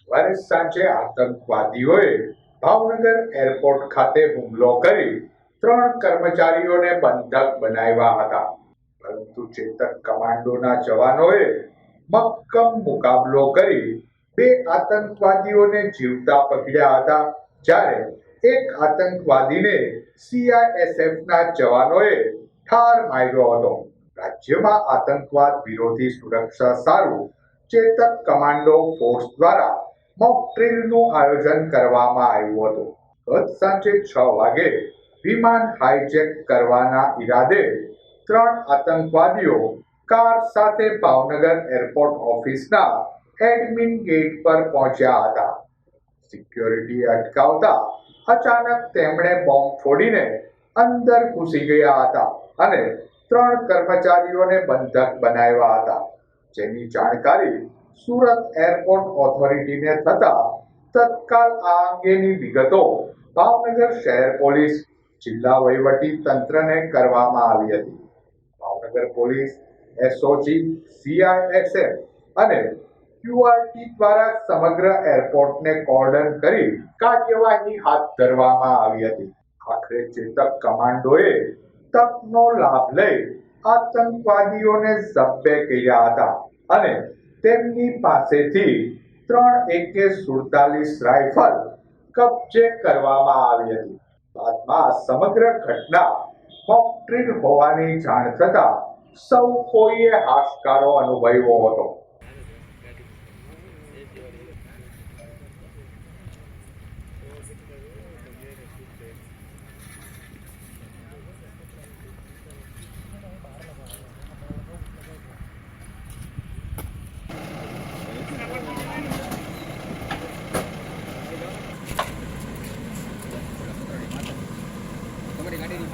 બુધવારે સાંજે આતંકવાદીઓએ ભાવનગર એરપોર્ટ ખાતે હુમલો કરી 3 કર્મચારીઓને બંધક બનાવ્યા હતા, પરંતુ ચેતક કમાન્ડોના જવાનોએ મક્કમ મુકાબલો કરી 2 આતંકવાદીઓને જીવતા પકડ્યા હતા, જ્યારે એક આતંકવાદીને સીઆઈએસએફના જવાનોએ ઠાર માર્યો હતો. રાજ્યમાં આતંકવાદ વિરોધી સુરક્ષા સારું ચેતક કમાન્ડો ફોર્સ દ્વારા મોક ડ્રીલનું આયોજન કરવામાં આવ્યું હતું. ગત સાંજે 6 વાગે વિમાન હાઈજેક કરવાના ઈરાદે 3 આતંકવાદીઓ કાર સાથે ભાવનગર એરપોર્ટ ઓફિસના એડમિન ગેટ પર પહોંચ્યા હતા. સિક્યોરિટી અટકાવતા અચાનક તેમણે બોમ્બ ફોડીને અંદર ઘૂસી ગયા હતા અને 3 કર્મચારીઓને બંધક બનાવ્યા હતા, જેની જાણકારી સુરત એરપોર્ટ ઓથોરિટીને થતા તત્કાલ આ અંગેની વિગતો ભાવનગર શહેર પોલીસ, જિલ્લા વહીવટી તંત્રને કરવામાં આવી હતી. ભાવનગર પોલીસ, એસઓજી, સીઆઈએસએફ અને ક્યુઆરટી દ્વારા સમગ્ર એરપોર્ટને કોર્ડન કરી કાર્યવાહી હાથ ધરવામાં આવી હતી. આખરે ચેતક કમાન્ડોએ તકનો લાભ લઈ આતંકવાદીઓને ઝબ્બે કર્યા હતા અને તેમની પાસેથી 3 AK-47 રાઇફલ કબજે કરવામાં આવી હતી. બાદમાં આ સમગ્ર ઘટના મોક ડ્રીલ હોવાની જાણ થતા સૌ કોઈએ હાશકારો અનુભવ્યો હતો. તમારી ગાડીની